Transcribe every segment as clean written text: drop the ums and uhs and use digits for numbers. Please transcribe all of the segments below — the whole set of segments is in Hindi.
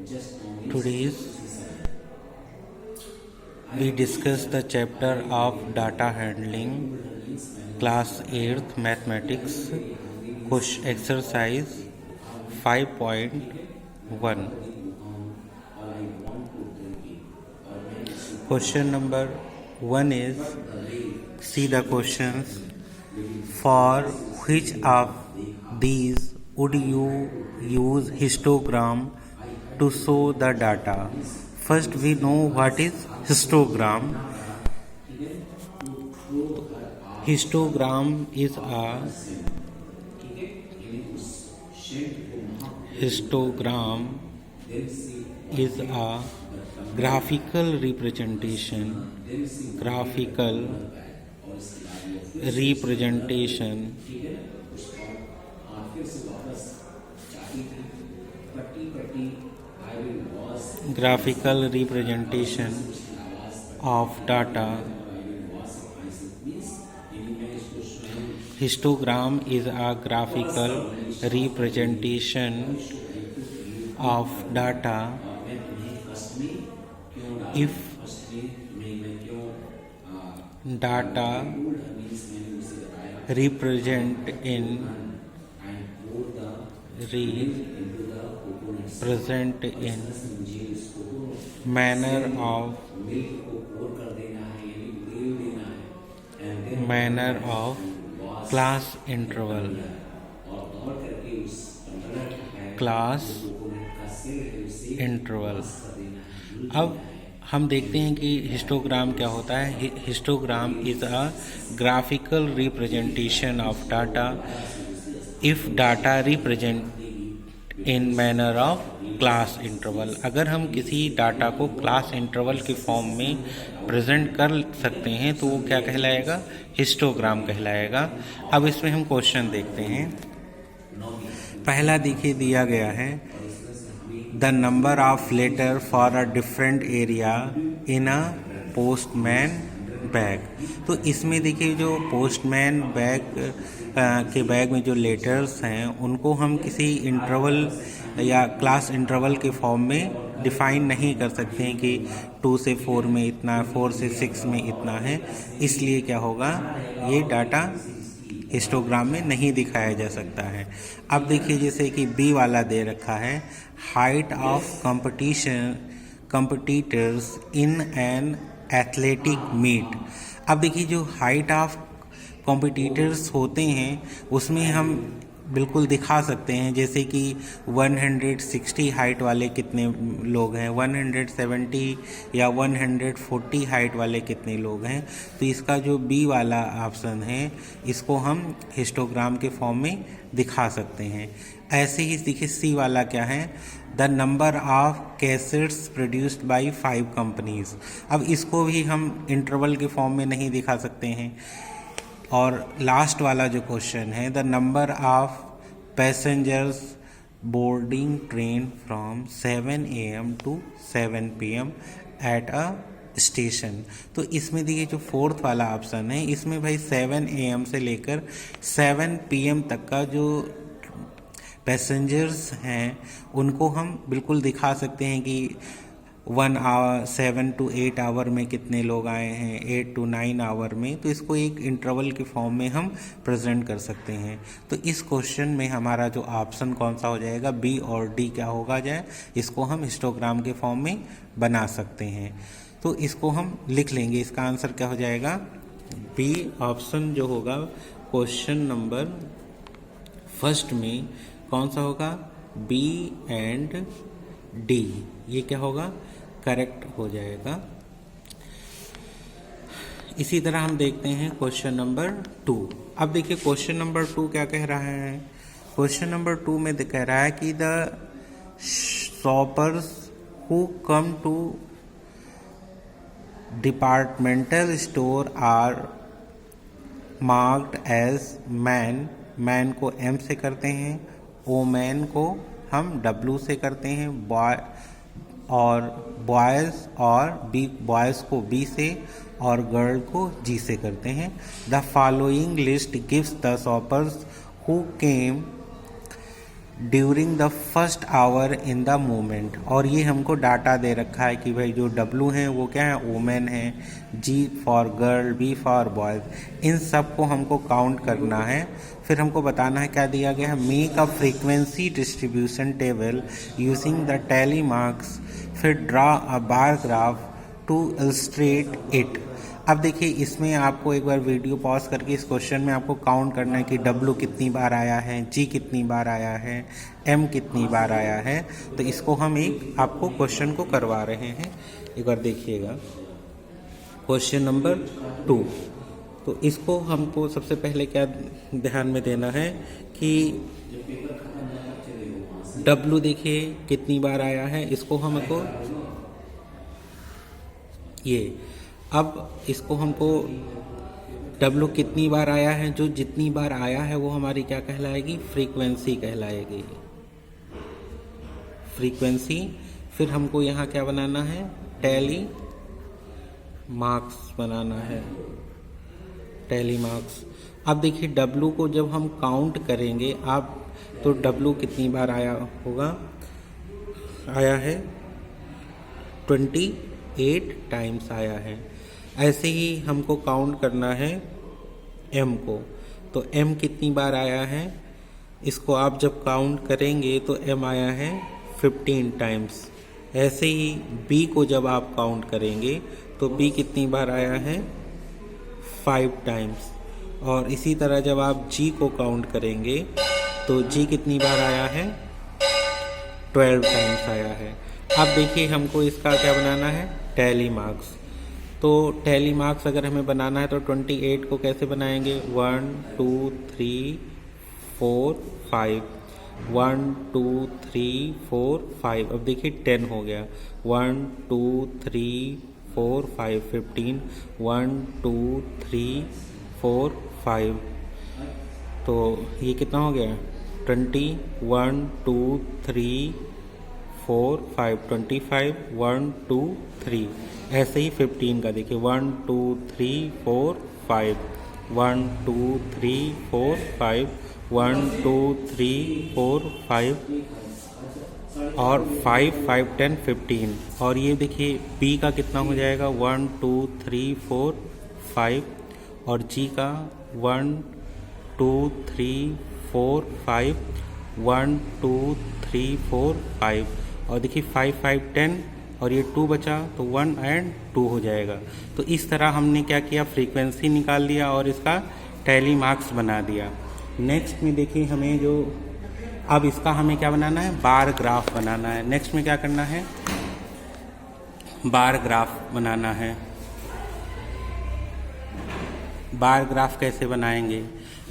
Today's we discuss the chapter of data handling, class 8th mathematics, question exercise 5.1. Question number 1 is, see the questions. For which of these would you use histogram to show the data? First we know what is histogram. Histogram is a graphical representation of data. Histogram is a graphical representation of data. If data represent in manner of class interval. अब हम देखते हैं कि हिस्टोग्राम क्या होता है. Histogram is a graphical representation of data if data represent in manner of class interval. अगर हम किसी डाटा को क्लास इंटरवल के फॉर्म में प्रेजेंट कर सकते हैं तो वो क्या कहलाएगा? हिस्टोग्राम कहलाएगा. अब इसमें हम क्वेश्चन देखते हैं. पहला देखिए दिया गया है, the number of letter for a different area in a postman bag. तो इसमें देखिए जो पोस्टमैन बैग के बैग में जो लेटर्स हैं उनको हम किसी इंटरवल या क्लास इंटरवल के फॉर्म में डिफाइन नहीं कर सकते हैं कि 2 से 4 में इतना, 4 से 6 में इतना है. इसलिए क्या होगा, ये डाटा हिस्टोग्राम में नहीं दिखाया जा सकता है. अब देखिए जैसे कि बी वाला दे रखा है, height of competitors in an athletic meet. अब देखिए जो हाइट ऑफ कॉम्पिटिटर्स होते हैं उसमें हम बिल्कुल दिखा सकते हैं, जैसे कि 160 हाइट वाले कितने लोग हैं, 170 या 140 हाइट वाले कितने लोग हैं. तो इसका जो बी वाला ऑप्शन है इसको हम हिस्टोग्राम के फॉर्म में दिखा सकते हैं. ऐसे ही देखिए सी वाला क्या है, the number of cassettes produced by 5 companies. अब इसको भी हम इंटरवल के फॉर्म में नहीं दिखा सकते हैं. और लास्ट वाला जो क्वेश्चन है, the number of passengers boarding train from 7 AM to 7 PM at a station. तो इसमें देखिए जो फोर्थ वाला ऑप्शन है इसमें भाई 7 AM से लेकर 7 PM तक का जो पैसेंजर्स हैं उनको हम बिल्कुल दिखा सकते हैं कि 1 आवर 7 to 8 आवर में कितने लोग आए हैं, 8 to 9 आवर में. तो इसको एक इंटरवल के फॉर्म में हम प्रेजेंट कर सकते हैं. तो इस क्वेश्चन में हमारा जो ऑप्शन कौन सा हो जाएगा, बी और डी क्या होगा जाए, इसको हम हिस्टोग्राम के फॉर्म में बना सकते हैं. तो इसको हम लिख लेंगे, इसका आंसर क्या हो जाएगा, बी ऑप्शन जो होगा क्वेश्चन नंबर फर्स्ट में कौन सा होगा, बी एंड डी, ये क्या होगा, करेक्ट हो जाएगा. इसी तरह हम देखते हैं क्वेश्चन नंबर 2. अब देखिए क्वेश्चन नंबर 2 क्या कह रहा है. क्वेश्चन नंबर 2 में कह रहा है कि the shoppers who come to departmental store are marked as man. Man को एम से करते हैं, वोमेन को हम डब्लू से करते हैं, बॉय और बॉयज़ को बी से और गर्ल को जी से करते हैं. The following list gives the shoppers who came during the first hour in the movement. और ये हमको डाटा दे रखा है कि भाई जो W है वो क्या है, वोमेन है, G for girl, B for boys, इन सब को हमको काउंट करना है। फिर हमको बताना है क्या दिया गया है, make a frequency distribution table using the tally marks, फिर draw a bar graph to illustrate it. अब देखिए इसमें आपको एक बार वीडियो पॉज करके इस क्वेश्चन में आपको काउंट करना है कि W कितनी बार आया है, G कितनी बार आया है, M कितनी बार आया है। तो इसको हम एक आपको क्वेश्चन को करवा रहे हैं, एक बार देखिएगा। क्वेश्चन नंबर 2, तो इसको हमको सबसे पहले क्या ध्यान में देना है कि W देखिए कितनी बार आया है, इसको हमको ये, अब इसको हमको W कितनी बार आया है, जो जितनी बार आया है वो हमारी क्या कहलाएगी, फ्रीक्वेंसी कहलाएगी, फ्रीक्वेंसी। फिर हमको यहाँ क्या बनाना है, टैली मार्क्स बनाना है, टैली मार्क्स। अब देखिए W को जब हम काउंट करेंगे आप, तो W कितनी बार आया होगा, आया है 28 टाइम्स आया है। ऐसे ही हमको काउंट करना है M को, तो M कितनी बार आया है, इसको आप जब काउंट करेंगे तो M आया है 15 टाइम्स। ऐसे ही B को जब आप काउंट करेंगे तो B कितनी बार आया है, 5 टाइम्स। और इसी तरह जब आप G को काउंट करेंगे तो G कितनी बार आया है, 12 टाइम्स आया है। अब देखिए हमको इसका क्या बनाना है, टैली मार्क्स। तो टैली मार्क्स अगर हमें बनाना है तो 28 को कैसे बनाएंगे, 1 2 3 4 5, 1 2 3 4 5। अब देखिए 10 हो गया, 1 2 3 4 5 15, 1 2 3 4 5। तो ये कितना हो गया, 20, 1 2 3 4 5 25, 1 2 3। ऐसे ही 15 का देखिए, 1 2 3 4 5, 1 2 3 4 5, 1 2 3 4 5 और 5 5 10 15। और ये देखिए B का कितना हो जाएगा, 1 2 3 4 5, और G का 1 2 3 4 5, 1 2 3 4 5। और देखिए 5 5 10 और ये 2 बचा तो 1 और 2 हो जाएगा। तो इस तरह हमने क्या किया, फ्रीक्वेंसी निकाल लिया और इसका टैली मार्क्स बना दिया। नेक्स्ट में देखिए हमें जो, अब इसका हमें क्या बनाना है, बार ग्राफ बनाना है। नेक्स्ट में क्या करना है, बार ग्राफ बनाना है। बार ग्राफ कैसे बनाएंगे,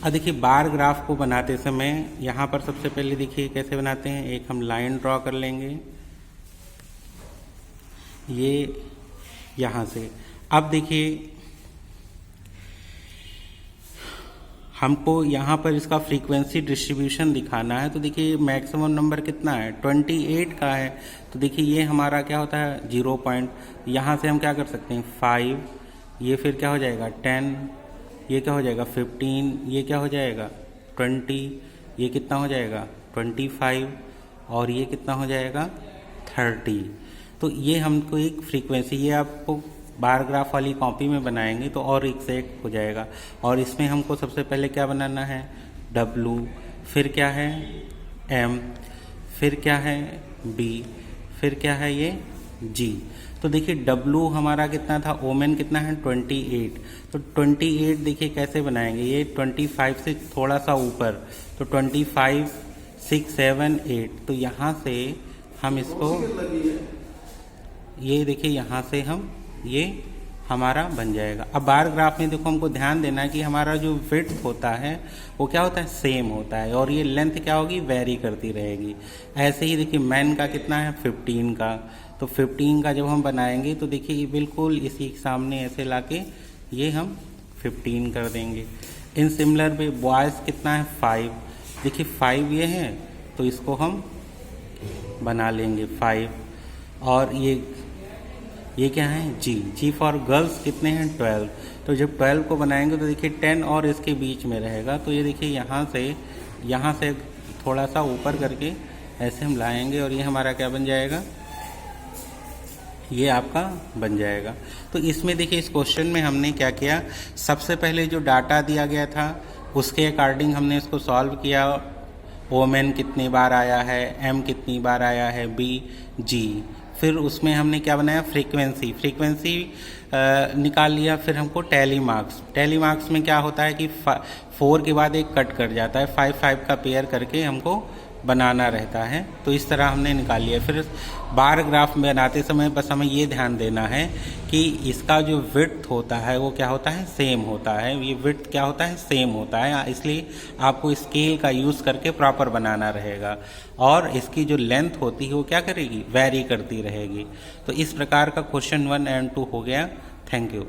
अब देखिए बार ग्राफ को बनाते समय यहाँ पर सबसे पहले देखिए कैसे बनाते हैं, एक हम लाइन ड्रॉ कर लेंगे ये यहाँ से। अब देखिए हमको यहाँ पर इसका फ्रीक्वेंसी डिस्ट्रीब्यूशन दिखाना है, तो देखिए मैक्सिमम नंबर कितना है, 28 का है। तो देखिए ये हमारा क्या होता है, 0 पॉइंट, यहाँ से हम क्या कर सकते हैं 5, ये फिर क्या हो जाएगा 10, ये क्या हो जाएगा 15, ये क्या हो जाएगा 20, ये कितना हो जाएगा 25, और ये कितना हो जाएगा 30। तो ये हमको एक फ्रीक्वेंसी, ये आपको बार ग्राफ वाली कॉपी में बनाएंगे तो और एग्जैक्ट हो जाएगा। और इसमें हमको सबसे पहले क्या बनाना है, W, फिर क्या है M, फिर क्या है B, फिर क्या है ये G। तो देखिए W हमारा कितना था, ओमेन कितना है 28। तो 28 देखिए कैसे बनाएंगे, ये 25 से थोड़ा सा ऊपर, तो 25 6 7 8। तो यहाँ से हम इसको, ये देखिए यहाँ से हम, ये हमारा बन जाएगा। अब बार ग्राफ में देखो हमको ध्यान देना है कि हमारा जो विड्थ होता है वो क्या होता है, सेम होता है, और ये लेंथ क्या होगी, वेरी करती रहेगी। ऐसे ही देखिए मैन का कितना है 15 का, तो 15 का जब हम बनाएंगे तो देखिए बिल्कुल इसी सामने ऐसे लाके ये हम 15 कर देंगे। इन सिमिलर वे बॉयज़ कितना है 5, देखिए 5 ये है तो इसको हम बना लेंगे 5। और ये क्या है G फॉर गर्ल्स कितने हैं 12। तो जब 12 को बनाएंगे तो देखिए 10 और इसके बीच में रहेगा। तो ये देखिए यहाँ से थोड़ा सा ऊपर करके ऐसे हम लाएंगे और ये हमारा क्या बन जाएगा, ये आपका बन जाएगा। तो इसमें देखिए इस क्वेश्चन में हमने क्या किया, सबसे पहले जो डाटा दिया गया था उसके अकॉर्डिंग हमने इसको सॉल्व किया। ओमेन कितनी बार आया है, एम कितनी बार आया है, बी, जी। फिर उसमें हमने क्या बनाया, फ्रीक्वेंसी निकाल लिया। फिर हमको टैली मार्क्स में क्या होता है कि 4 के बाद एक कट कर जाता है, 5 का पेयर करके हमको बनाना रहता है। तो इस तरह हमने निकाल लिया। फिर बार ग्राफ बनाते समय बस हमें ये ध्यान देना है कि इसका जो विड्थ होता है वो क्या होता है, सेम होता है। ये विड्थ क्या होता है, सेम होता है, इसलिए आपको स्केल का यूज़ करके प्रॉपर बनाना रहेगा। और इसकी जो लेंथ होती है वो क्या करेगी, वेरी करती रहेगी। तो इस प्रकार का क्वेश्चन 1 और 2 हो गया। Thank you.